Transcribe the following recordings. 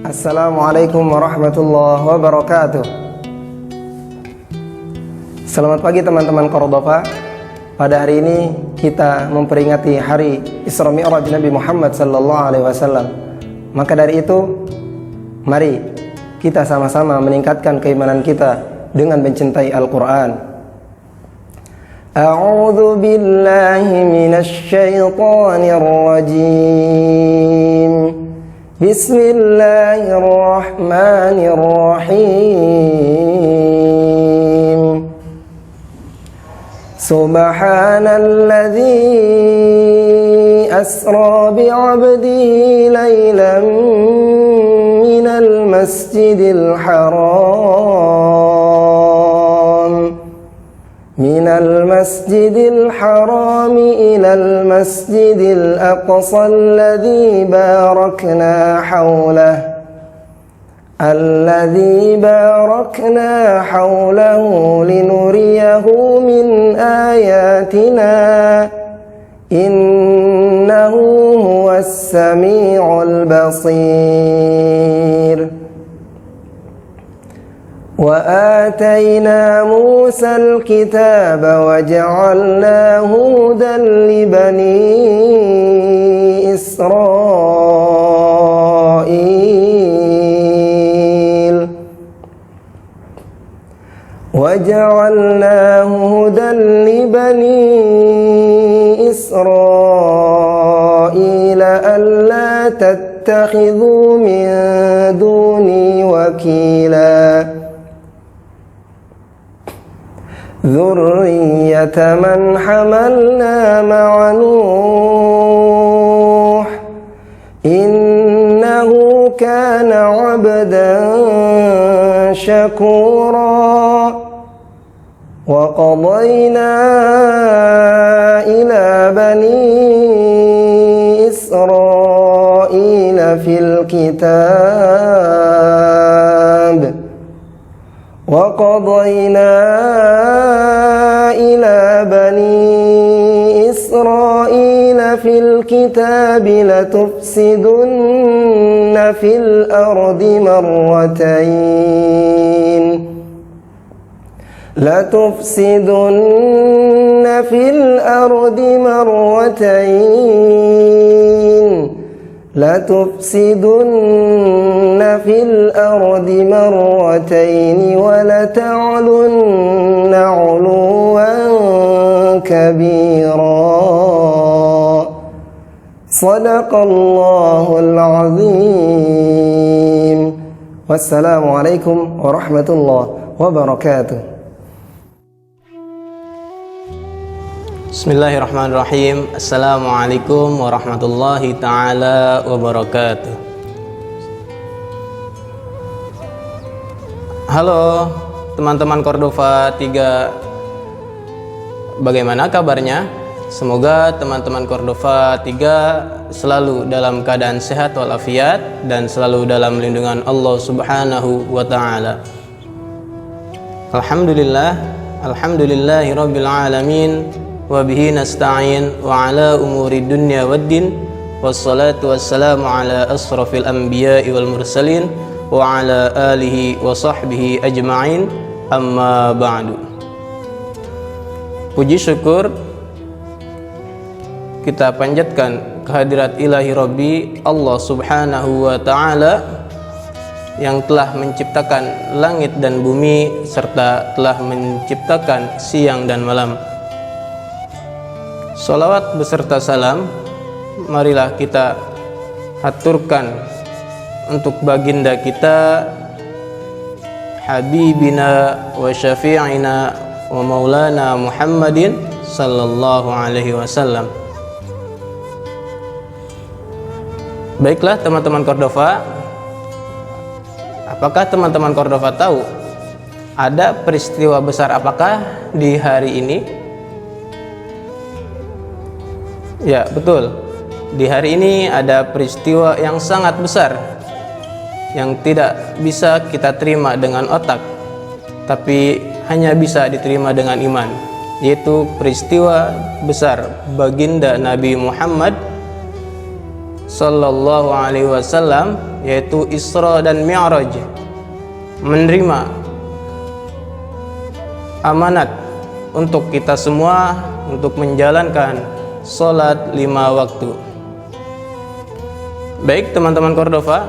Assalamualaikum warahmatullahi wabarakatuh. Selamat pagi teman-teman Cordova. Pada hari ini kita memperingati hari Isra Mi'raj Nabi Muhammad sallallahu alaihi wasallam. Maka dari itu, mari kita sama-sama meningkatkan keimanan kita dengan mencintai Al-Qur'an. A'udzu billahi minasy syaithanir rajim. Bismillahirrahmanirrahim. Subhanalladzi asra bi'abdihi laylan minal masjidil haram من المسجد الحرام إلى المسجد الأقصى الذي باركنا حوله لنريه من آياتنا إنه هو السميع البصير وآتينا موسى الكتاب وجعلناه هدى لبني إسرائيل ألا تتخذوا من دوني وكيلا ذرية من حملنا مع نوح إنه كان عبدا شكورا وقضينا إلى بني إسرائيل في الكتاب لتفسدن في الأرض مرتين ولتعلن علوا كبيرا صدق الله العظيم والسلام عليكم ورحمة الله وبركاته. Bismillahirrahmanirrahim. Assalamualaikum warahmatullahi ta'ala wabarakatuh. Halo teman-teman Cordova 3, bagaimana kabarnya? Semoga teman-teman Cordova 3 selalu dalam keadaan sehat walafiat dan selalu dalam lindungan Allah Subhanahu wa ta'ala. Alhamdulillahi rabbil alamin, wa bihi nasta'in wa ala umuri dunya waddin, wassalatu wassalamu ala asrafil anbiya'i wal mursalin wa ala alihi wa sahbihi ajma'in, amma ba'du. Puji syukur kita panjatkan kehadirat ilahi Rabbi Allah Subhanahu wa ta'ala yang telah menciptakan langit dan bumi serta telah menciptakan siang dan malam. Salawat beserta salam marilah kita haturkan untuk baginda kita, Habibina wa syafi'ina wa maulana Muhammadin sallallahu alaihi wasallam. Baiklah teman-teman Cordova, apakah teman-teman Cordova tahu ada peristiwa besar apakah di hari ini? Ya, betul. Di hari ini ada peristiwa yang sangat besar yang tidak bisa kita terima dengan otak, tapi hanya bisa diterima dengan iman, yaitu peristiwa besar baginda Nabi Muhammad Sallallahu Alaihi Wasallam, yaitu Isra dan Mi'raj, menerima amanat untuk kita semua untuk menjalankan sholat 5 waktu. Baik teman-teman Cordova,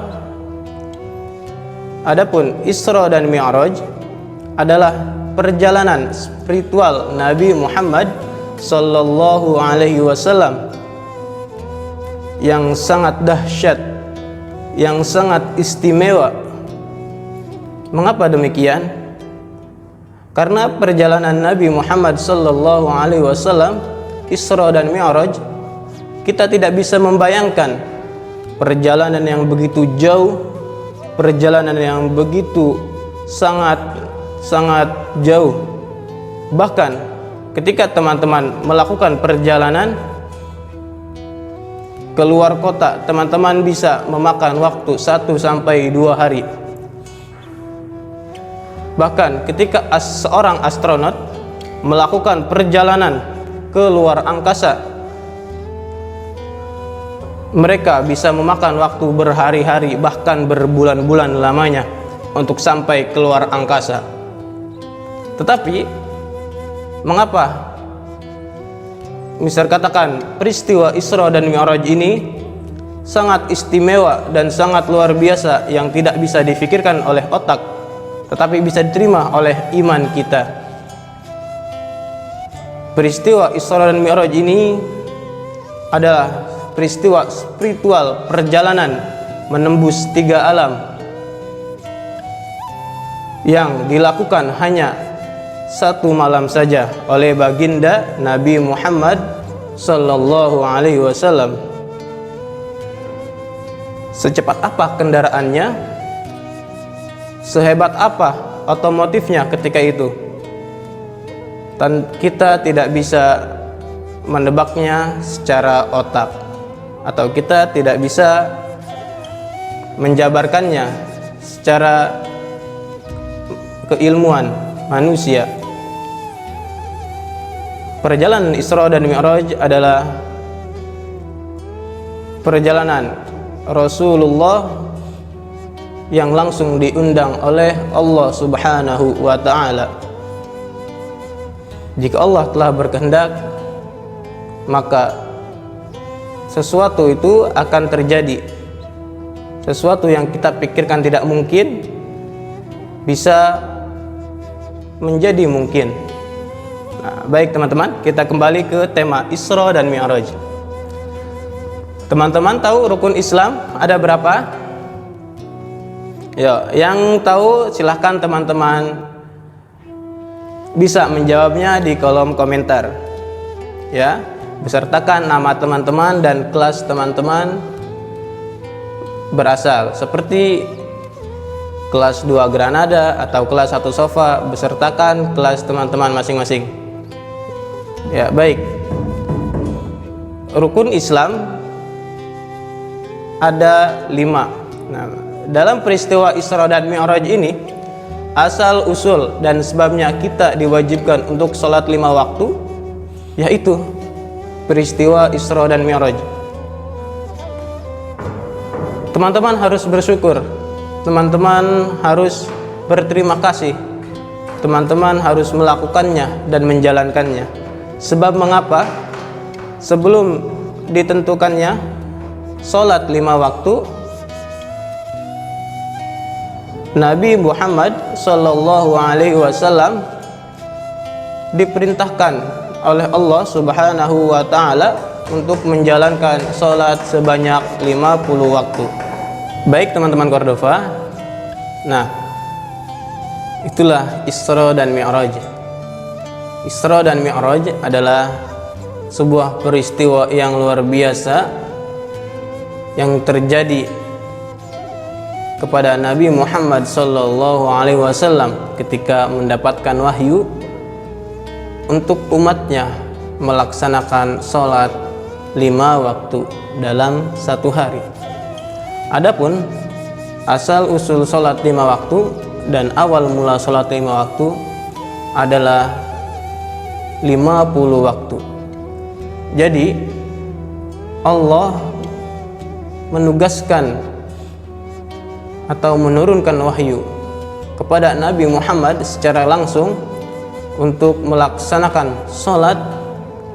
adapun Isra dan Mi'raj adalah perjalanan spiritual Nabi Muhammad Sallallahu Alaihi Wasallam yang sangat dahsyat, yang sangat istimewa. Mengapa demikian? Karena perjalanan Nabi Muhammad Sallallahu Alaihi Wasallam, Isra dan Mi'raj, kita tidak bisa membayangkan perjalanan yang begitu jauh, perjalanan yang begitu sangat jauh. Bahkan ketika teman-teman melakukan perjalanan keluar kota, teman-teman bisa memakan waktu 1 sampai 2 hari. Bahkan ketika seorang astronot melakukan perjalanan ke luar angkasa, mereka bisa memakan waktu berhari-hari, bahkan berbulan-bulan lamanya untuk sampai keluar angkasa. Tetapi mengapa misal katakan peristiwa Isra dan Mi'raj ini sangat istimewa dan sangat luar biasa, yang tidak bisa difikirkan oleh otak, tetapi bisa diterima oleh iman kita? Peristiwa Isra dan Mi'raj ini adalah peristiwa spiritual, perjalanan menembus 3 alam yang dilakukan hanya 1 malam saja oleh baginda Nabi Muhammad Sallallahu Alaihi Wasallam. Secepat apa kendaraannya, sehebat apa otomotifnya ketika itu, dan kita tidak bisa menebaknya secara otak, atau kita tidak bisa menjabarkannya secara keilmuan manusia. Perjalanan Isra dan Mi'raj adalah perjalanan Rasulullah yang langsung diundang oleh Allah Subhanahu wa Ta'ala. Jika Allah telah berkehendak, maka sesuatu itu akan terjadi. Sesuatu yang kita pikirkan tidak mungkin bisa menjadi mungkin. Nah, baik teman-teman, kita kembali ke tema Isra dan Mi'raj. Teman-teman tahu rukun Islam ada berapa? Ya, yang tahu silahkan teman-teman bisa menjawabnya di kolom komentar. Ya, besertakan nama teman-teman dan kelas teman-teman berasal, seperti kelas 2 Granada atau kelas 1 Sofa, besertakan kelas teman-teman masing-masing. Ya, baik. Rukun Islam ada 5. Nah, dalam peristiwa Isra dan Mi'raj ini, asal usul dan sebabnya kita diwajibkan untuk sholat 5 waktu, yaitu peristiwa Isra dan Mi'raj. Teman-teman harus bersyukur, teman-teman harus berterima kasih, teman-teman harus melakukannya dan menjalankannya. Sebab mengapa? Sebelum ditentukannya sholat 5 waktu, Nabi Muhammad Sallallahu Alaihi Wasallam diperintahkan oleh Allah Subhanahu wa Ta'ala untuk menjalankan sholat sebanyak 50 waktu. Baik teman-teman Cordova, nah itulah Isra dan Mi'raj. Isra dan Mi'raj adalah sebuah peristiwa yang luar biasa yang terjadi kepada Nabi Muhammad Sallallahu Alaihi Wasallam ketika mendapatkan wahyu untuk umatnya melaksanakan sholat 5 waktu dalam 1 hari. Adapun asal usul sholat 5 waktu dan awal mula sholat 5 waktu adalah 50 waktu. Jadi Allah menugaskan atau menurunkan wahyu kepada Nabi Muhammad secara langsung untuk melaksanakan sholat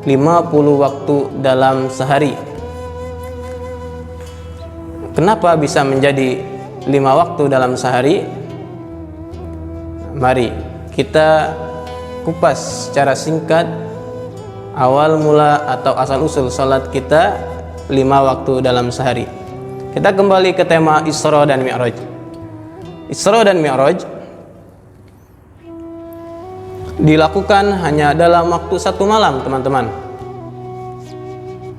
50 waktu dalam sehari. Kenapa bisa menjadi 5 waktu dalam sehari? Mari kita kupas secara singkat awal mula atau asal usul sholat kita 5 waktu dalam sehari. Kita kembali ke tema Isra dan Mi'raj. Isra dan Mi'raj dilakukan hanya dalam waktu 1 malam, teman-teman.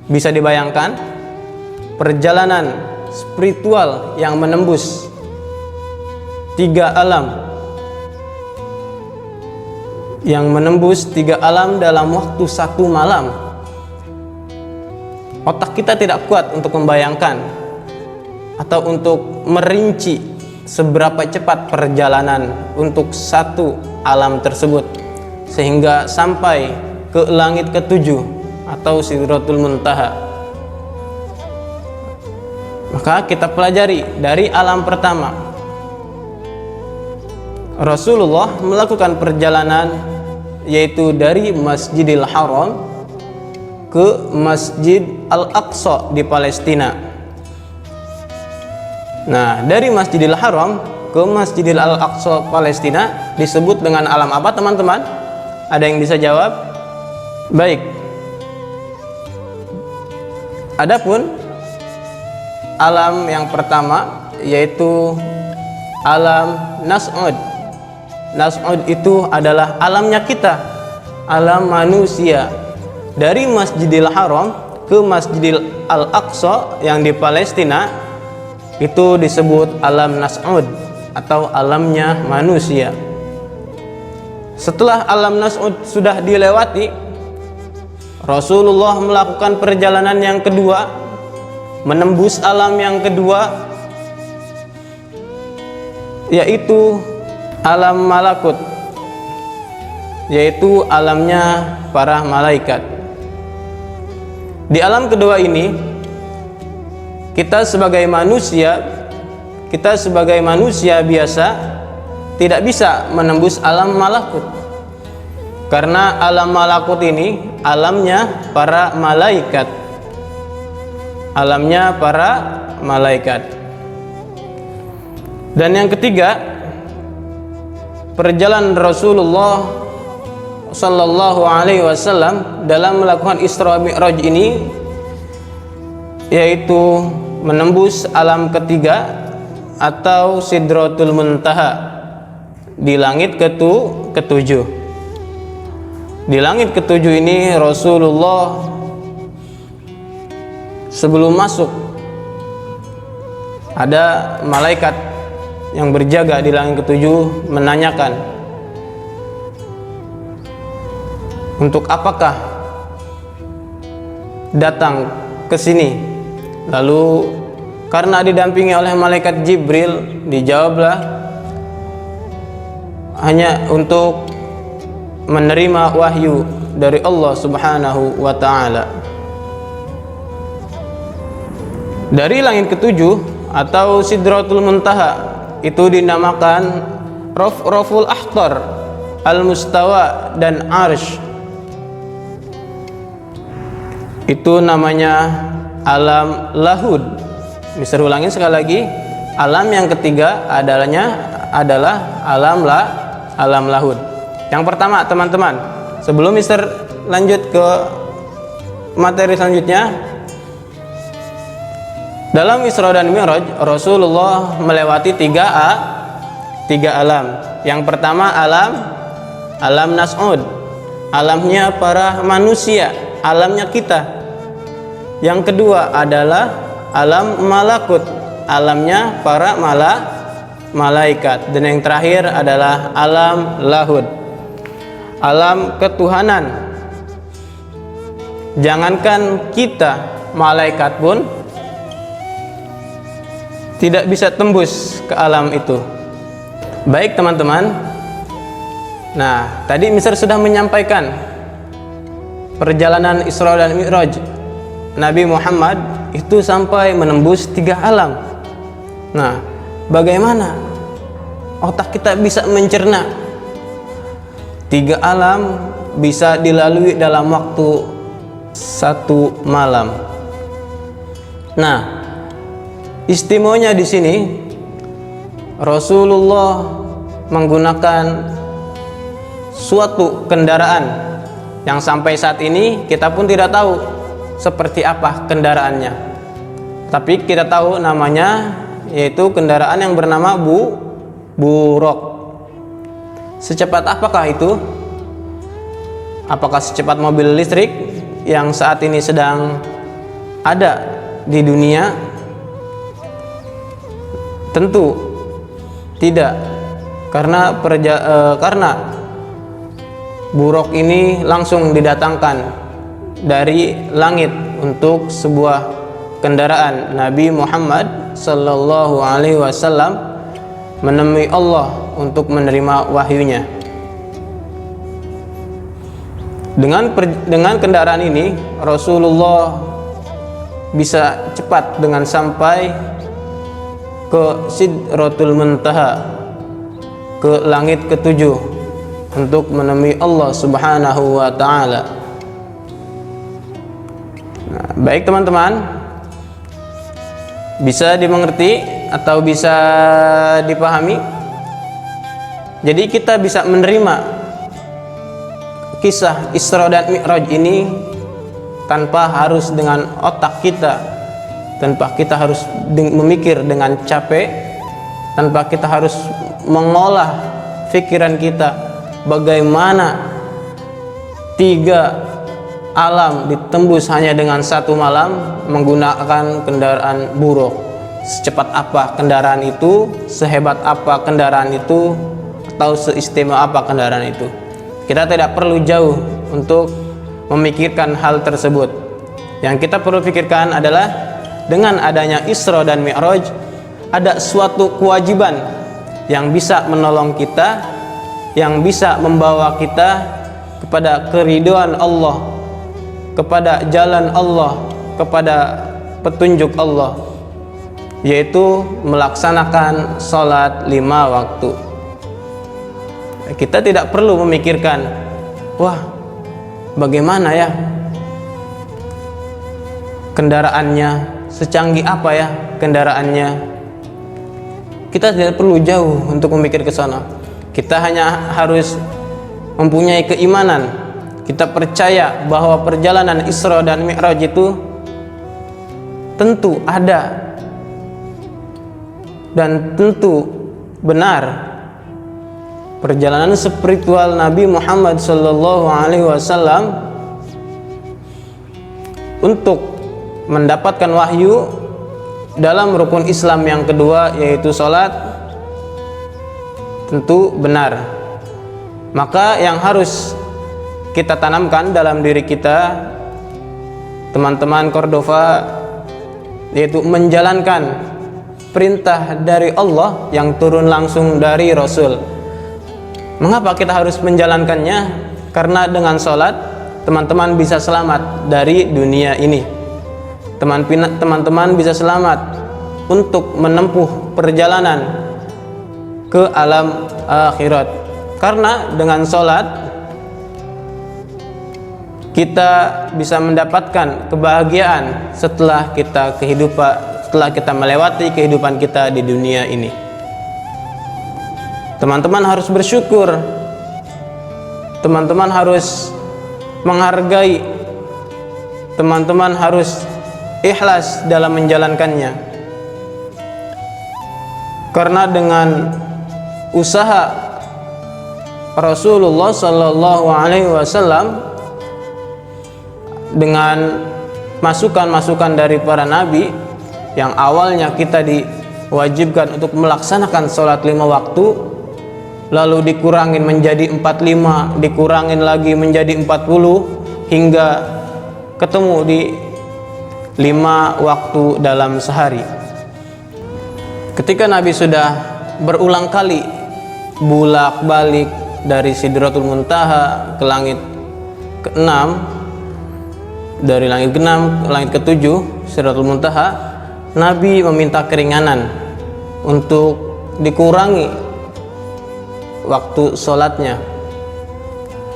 Bisa dibayangkan perjalanan spiritual yang menembus 3 alam, dalam waktu 1 malam. Otak kita tidak kuat untuk membayangkan atau untuk merinci seberapa cepat perjalanan untuk 1 alam tersebut sehingga sampai ke langit ke-7 atau Sidratul Muntaha. Maka kita pelajari dari alam pertama. Rasulullah melakukan perjalanan yaitu dari Masjidil Haram ke Masjid Al-Aqsa di Palestina. Nah, dari Masjidil Haram ke Masjidil Al-Aqsa Palestina disebut dengan alam apa, teman-teman? Ada yang bisa jawab? Baik. Adapun alam yang pertama yaitu alam Nas'ud. Nas'ud itu adalah alamnya kita, alam manusia. Dari Masjidil Haram ke Masjidil Al-Aqsa yang di Palestina itu disebut alam Nas'ud atau alamnya manusia. Setelah alam Nas'ud sudah dilewati, Rasulullah melakukan perjalanan yang kedua, menembus alam yang kedua, yaitu alam malakut, yaitu alamnya para malaikat. Di alam kedua ini kita sebagai manusia biasa tidak bisa menembus alam malakut, karena alam malakut ini alamnya para malaikat, Dan yang ketiga, perjalanan Rasulullah Sallallahu Alaihi Wasallam dalam melakukan Isra Mi'raj ini yaitu menembus alam ketiga atau Sidratul Muntaha di langit ke-7. Di langit ke-7 ini Rasulullah sebelum masuk ada malaikat yang berjaga di langit ke-7 menanyakan, untuk apakah datang ke sini? Lalu karena didampingi oleh malaikat Jibril, dijawablah hanya untuk menerima wahyu dari Allah Subhanahu wa ta'ala. Dari langit ke-7 atau Sidratul Muntaha itu dinamakan Raful Akhtar, Al-Mustawa dan Arsh. Itu namanya alam lahud. Bisa ulangin sekali lagi. Alam yang ketiga adalah alam lahud. Yang pertama, teman-teman, sebelum Mister lanjut ke materi selanjutnya, dalam Isra dan Mi'raj Rasulullah melewati 3 alam. Yang pertama alam Nas'ud, alamnya para manusia, alamnya kita. Yang kedua adalah alam malakut, alamnya para malaikat. Dan yang terakhir adalah alam lahud, alam ketuhanan. Jangankan kita, malaikat pun tidak bisa tembus ke alam itu. Baik, teman-teman. Nah, tadi Mister sudah menyampaikan perjalanan Isra dan Mi'raj Nabi Muhammad itu sampai menembus 3 alam. Nah, bagaimana otak kita bisa mencerna 3 alam bisa dilalui dalam waktu 1 malam? Nah, istimewanya di sini Rasulullah menggunakan suatu kendaraan yang sampai saat ini kita pun tidak tahu seperti apa kendaraannya. Tapi kita tahu namanya, yaitu kendaraan yang bernama buraq. Secepat apakah itu? Apakah secepat mobil listrik yang saat ini sedang ada di dunia? Tentu tidak, karena buraq ini langsung didatangkan dari langit untuk sebuah kendaraan. Nabi Muhammad sallallahu alaihi wasallam menemui Allah untuk menerima wahyunya. Dengan kendaraan ini Rasulullah bisa cepat dengan sampai ke Sidratul Muntaha, ke langit ke-7 untuk menemui Allah Subhanahu wa taala. Nah, baik teman-teman, bisa dimengerti atau bisa dipahami? Jadi kita bisa menerima kisah Isra dan Mi'raj ini tanpa harus dengan otak kita, tanpa kita harus memikir dengan capek, tanpa kita harus mengolah pikiran kita bagaimana 3 alam ditembus hanya dengan 1 malam menggunakan kendaraan buraq. Secepat apa kendaraan itu, sehebat apa kendaraan itu, atau seistimewa apa kendaraan itu. Kita tidak perlu jauh untuk memikirkan hal tersebut. Yang kita perlu pikirkan adalah dengan adanya Isra dan Mi'raj ada suatu kewajiban yang bisa menolong kita, yang bisa membawa kita kepada keridhaan Allah, kepada jalan Allah, kepada petunjuk Allah, yaitu melaksanakan sholat 5 waktu. Kita tidak perlu memikirkan, wah bagaimana ya kendaraannya, secanggih apa ya kendaraannya. Kita tidak perlu jauh untuk memikir ke sana. Kita hanya harus mempunyai keimanan. Kita percaya bahwa perjalanan Isra dan Mi'raj itu tentu ada dan tentu benar. Perjalanan spiritual Nabi Muhammad sallallahu alaihi wasallam untuk mendapatkan wahyu dalam rukun Islam yang kedua, yaitu sholat, tentu benar. Maka yang harus kita tanamkan dalam diri kita, teman-teman Cordova, yaitu menjalankan perintah dari Allah yang turun langsung dari Rasul. Mengapa kita harus menjalankannya? Karena dengan sholat teman-teman bisa selamat dari dunia ini. Teman-teman bisa selamat untuk menempuh perjalanan ke alam akhirat. Karena dengan sholat kita bisa mendapatkan kebahagiaan setelah kita melewati kehidupan kita di dunia ini. Teman-teman harus bersyukur, teman-teman harus menghargai, teman-teman harus ikhlas dalam menjalankannya. Karena dengan usaha Rasulullah sallallahu alaihi wasallam, dengan masukan-masukan dari para nabi, yang awalnya kita diwajibkan untuk melaksanakan sholat 5 waktu, lalu dikurangin menjadi 45, dikurangin lagi menjadi 40, hingga ketemu di 5 waktu dalam sehari. Ketika Nabi sudah berulang kali bolak-balik dari Sidratul Muntaha ke langit ke-6, dari langit ke-6 ke langit ke-7, Sidratul Muntaha, Nabi meminta keringanan untuk dikurangi waktu sholatnya.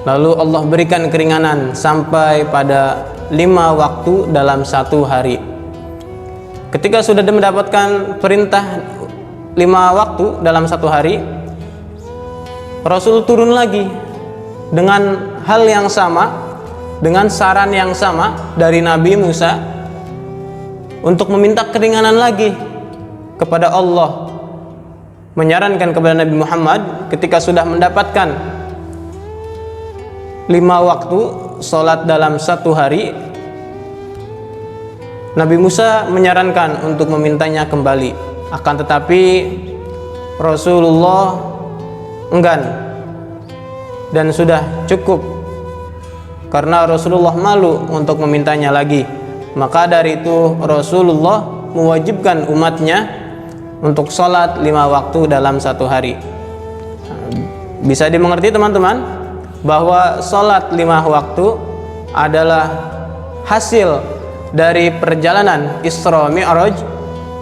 Lalu Allah berikan keringanan sampai pada 5 waktu dalam 1 hari. Ketika sudah mendapatkan perintah 5 waktu dalam 1 hari, Rasul turun lagi dengan hal yang sama, dengan saran yang sama dari Nabi Musa untuk meminta keringanan lagi kepada Allah, menyarankan kepada Nabi Muhammad ketika sudah mendapatkan 5 waktu sholat dalam 1 hari, Nabi Musa menyarankan untuk memintanya kembali. Akan tetapi Rasulullah enggan dan sudah cukup, karena Rasulullah malu untuk memintanya lagi. Maka dari itu Rasulullah mewajibkan umatnya untuk sholat 5 waktu dalam 1 hari. Bisa dimengerti teman-teman bahwa sholat 5 waktu adalah hasil dari perjalanan Isra Mi'raj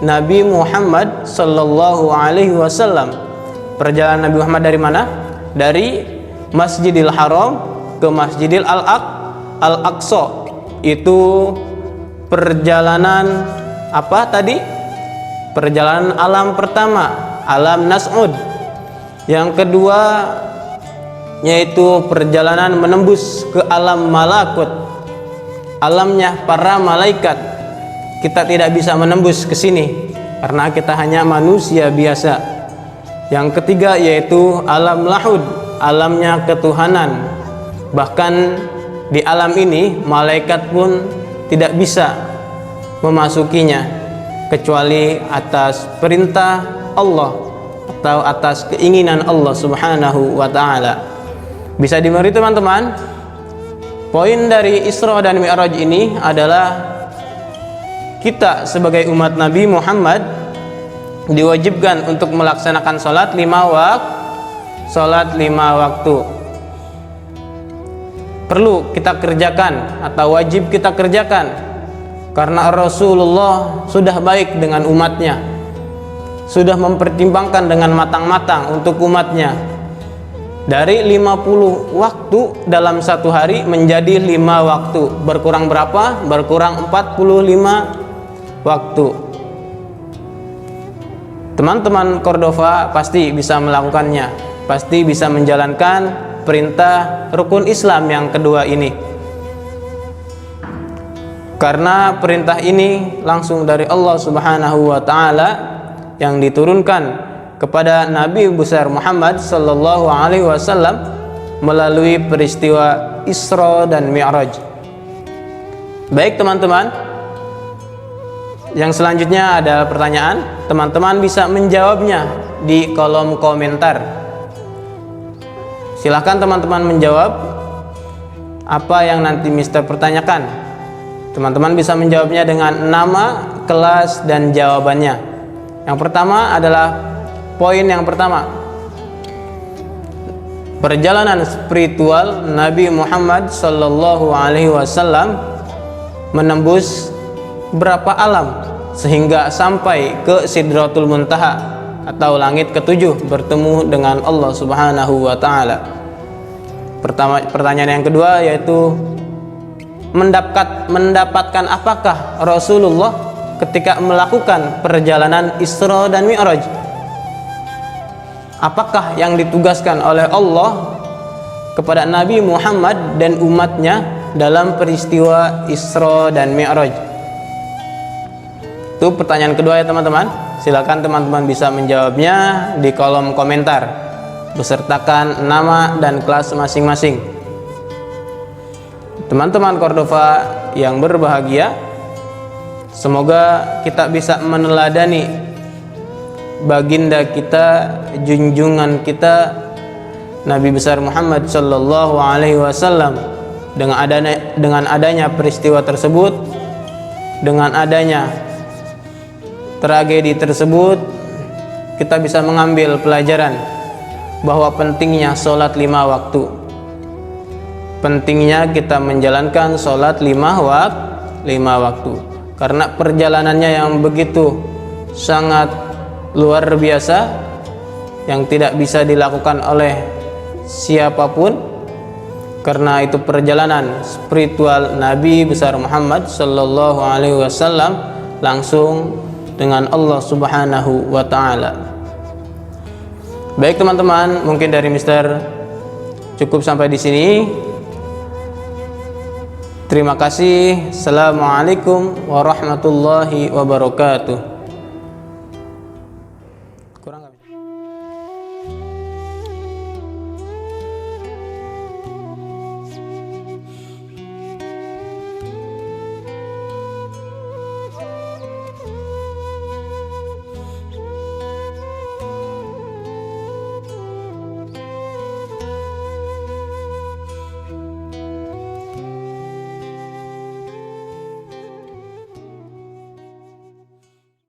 Nabi Muhammad sallallahu alaihi wasallam. Perjalanan Nabi Muhammad dari mana? Dari Masjidil Haram ke Masjidil Al-Aqsa. Itu perjalanan apa tadi? Perjalanan alam pertama, alam Nas'ud. Yang kedua yaitu perjalanan menembus ke alam malakut, alamnya para malaikat. Kita tidak bisa menembus ke sini karena kita hanya manusia biasa. Yang ketiga yaitu alam lahud, alamnya ketuhanan. Bahkan di alam ini malaikat pun tidak bisa memasukinya kecuali atas perintah Allah atau atas keinginan Allah Subhanahu wa ta'ala. Bisa dimengerti teman-teman, poin dari Isra dan Mi'raj ini adalah kita sebagai umat Nabi Muhammad diwajibkan untuk melaksanakan sholat 5 waktu. Perlu kita kerjakan atau wajib kita kerjakan, karena Rasulullah sudah baik dengan umatnya, sudah mempertimbangkan dengan matang-matang untuk umatnya. Dari 50 waktu dalam 1 hari menjadi 5 waktu. Berkurang berapa? Berkurang 45 waktu. Teman-teman Cordova pasti bisa melakukannya, pasti bisa menjalankan perintah rukun Islam yang kedua ini, karena perintah ini langsung dari Allah Subhanahu wa ta'ala yang diturunkan kepada Nabi besar Muhammad sallallahu alaihi wasallam melalui peristiwa Isra dan Mi'raj. Baik teman-teman, yang selanjutnya ada pertanyaan. Teman-teman bisa menjawabnya di kolom komentar. Silahkan teman-teman menjawab apa yang nanti Mister pertanyakan. Teman-teman bisa menjawabnya dengan nama, kelas, dan jawabannya. Yang pertama adalah poin yang pertama, perjalanan spiritual Nabi Muhammad sallallahu alaihi wasallam menembus berapa alam sehingga sampai ke Sidratul Muntaha atau langit ketujuh bertemu dengan Allah Subhanahu wa ta'ala. Pertanyaan yang kedua yaitu mendapatkan apakah Rasulullah ketika melakukan perjalanan Isra dan Mi'raj? Apakah yang ditugaskan oleh Allah kepada Nabi Muhammad dan umatnya dalam peristiwa Isra dan Mi'raj? Itu pertanyaan kedua ya teman-teman. Silakan teman-teman bisa menjawabnya di kolom komentar besertakan nama dan kelas masing-masing. Teman-teman Cordova yang berbahagia, semoga kita bisa meneladani baginda kita, junjungan kita Nabi besar Muhammad sallallahu alaihi wasallam. Dengan adanya peristiwa tersebut, dengan adanya tragedi tersebut, kita bisa mengambil pelajaran bahwa pentingnya sholat 5 waktu, pentingnya kita menjalankan sholat 5 waktu. karena perjalanannya yang begitu sangat luar biasa, yang tidak bisa dilakukan oleh siapapun, karena itu perjalanan spiritual Nabi besar Muhammad sallallahu alaihi wasallam langsung dengan Allah Subhanahu wa taala. Baik teman-teman, mungkin dari Mister cukup sampai di sini. Terima kasih. Assalamualaikum warahmatullahi wabarakatuh.